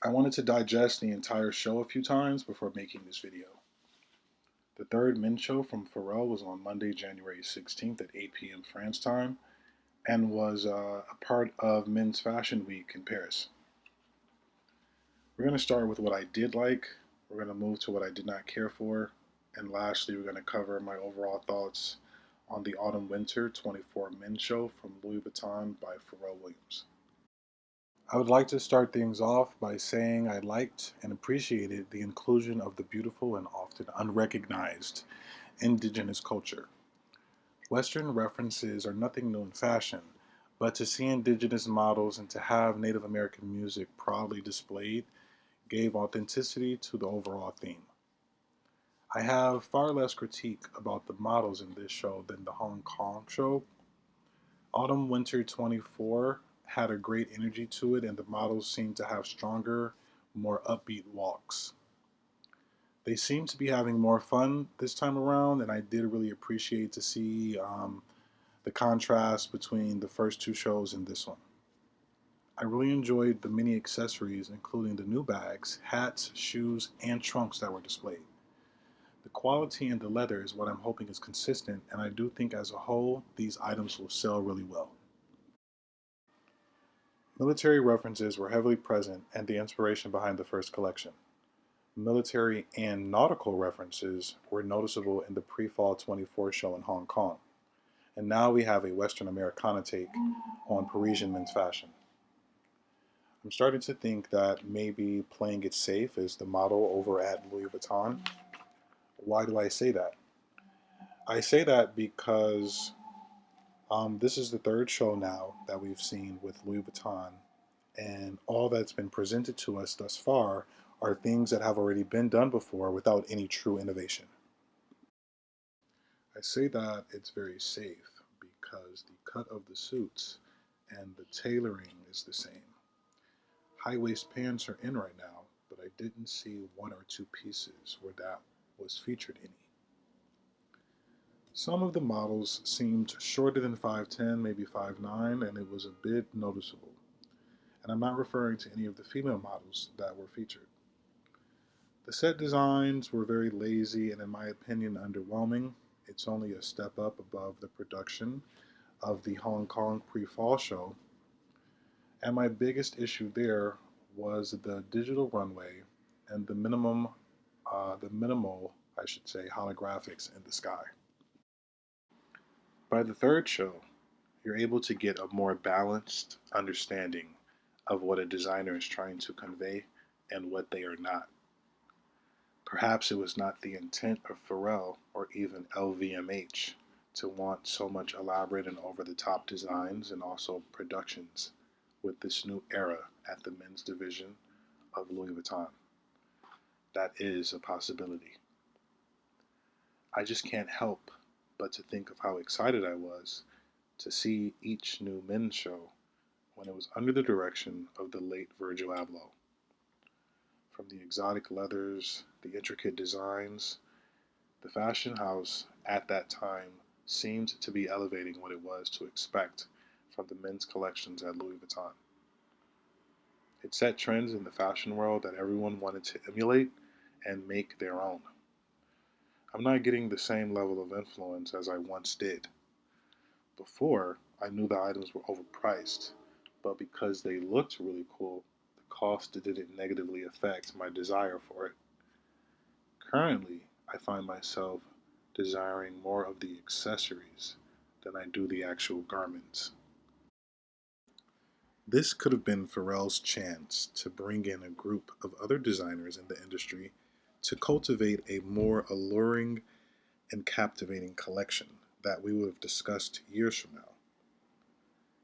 I wanted to digest the entire show a few times before making this video. The third men's show from Pharrell was on Monday, January 16th at 8 p.m. France time and was a part of Men's Fashion Week in Paris. We're going to start with what I did like, we're going to move to what I did not care for, and lastly, we're going to cover my overall thoughts on the Autumn Winter 24 men's show from Louis Vuitton by Pharrell Williams. I would like to start things off by saying I liked and appreciated the inclusion of the beautiful and often unrecognized indigenous culture. Western references are nothing new in fashion, but to see indigenous models and to have Native American music proudly displayed gave authenticity to the overall theme. I have far less critique about the models in this show than the Hong Kong show. Autumn Winter 24 had a great energy to it, and the models seemed to have stronger, more upbeat walks. They seem to be having more fun this time around, and I did really appreciate to see the contrast between the first two shows and this one. I really enjoyed the many accessories, including the new bags, hats, shoes, and trunks that were displayed. The quality and the leather is what I'm hoping is consistent, and I do think as a whole, these items will sell really well. Military references were heavily present and the inspiration behind the first collection. Military and nautical references were noticeable in the pre-fall 24 show in Hong Kong. And now we have a Western Americana take on Parisian men's fashion. I'm starting to think that maybe playing it safe is the motto over at Louis Vuitton. Why do I say that? I say that because this is the third show now that we've seen with Louis Vuitton, and all that's been presented to us thus far are things that have already been done before without any true innovation. I say that it's very safe because the cut of the suits and the tailoring is the same. High waist pants are in right now, but I didn't see one or two pieces where that was featured any. Some of the models seemed shorter than 5'10", maybe 5'9", and it was a bit noticeable. And I'm not referring to any of the female models that were featured. The set designs were very lazy and in my opinion underwhelming. It's only a step up above the production of the Hong Kong pre-fall show. And my biggest issue there was the digital runway and the minimal, I should say, holographics in the sky. By the third show, you're able to get a more balanced understanding of what a designer is trying to convey and what they are not. Perhaps it was not the intent of Pharrell or even LVMH to want so much elaborate and over-the-top designs and also productions with this new era at the men's division of Louis Vuitton. That is a possibility. I just can't help but to think of how excited I was to see each new men's show when it was under the direction of the late Virgil Abloh. From the exotic leathers, the intricate designs, the fashion house at that time seemed to be elevating what it was to expect from the men's collections at Louis Vuitton. It set trends in the fashion world that everyone wanted to emulate and make their own. I'm not getting the same level of influence as I once did. Before, I knew the items were overpriced, but because they looked really cool, the cost didn't negatively affect my desire for it. Currently, I find myself desiring more of the accessories than I do the actual garments. This could have been Pharrell's chance to bring in a group of other designers in the industry to cultivate a more alluring and captivating collection that we would have discussed years from now.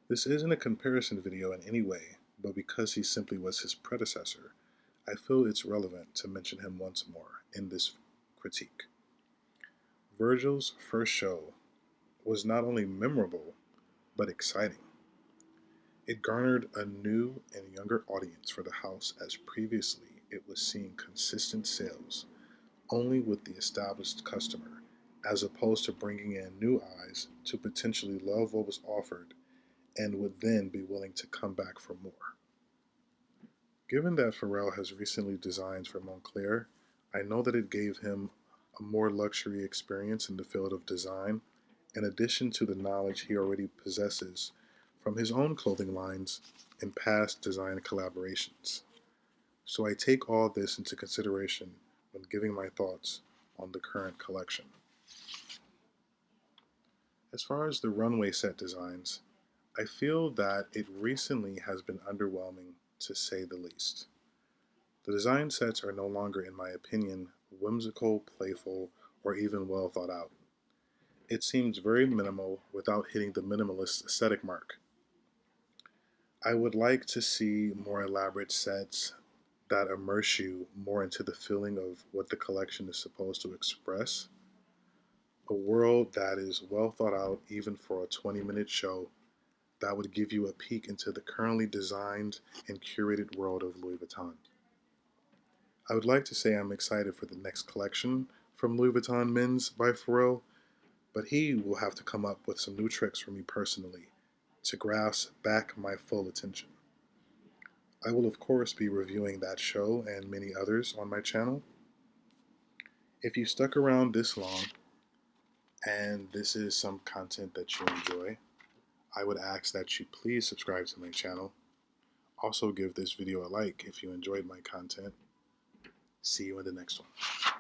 This isn't a comparison video in any way, but because he simply was his predecessor, I feel it's relevant to mention him once more in this critique. Virgil's first show was not only memorable, but exciting. It garnered a new and younger audience for the house as previously it was seeing consistent sales only with the established customer, as opposed to bringing in new eyes to potentially love what was offered and would then be willing to come back for more. Given that Pharrell has recently designed for Moncler, I know that it gave him a more luxury experience in the field of design, in addition to the knowledge he already possesses from his own clothing lines and past design collaborations. So I take all this into consideration when giving my thoughts on the current collection. As far as the runway set designs, I feel that it recently has been underwhelming to say the least. The design sets are no longer, in my opinion, whimsical, playful, or even well thought out. It seems very minimal without hitting the minimalist aesthetic mark. I would like to see more elaborate sets that immerse you more into the feeling of what the collection is supposed to express. A world that is well thought out, even for a 20-minute show, that would give you a peek into the currently designed and curated world of Louis Vuitton. I would like to say I'm excited for the next collection from Louis Vuitton Men's by Pharrell, but he will have to come up with some new tricks for me personally to grasp back my full attention. I will, of course, be reviewing that show and many others on my channel. If you stuck around this long and this is some content that you enjoy, I would ask that you please subscribe to my channel. Also, give this video a like if you enjoyed my content. See you in the next one.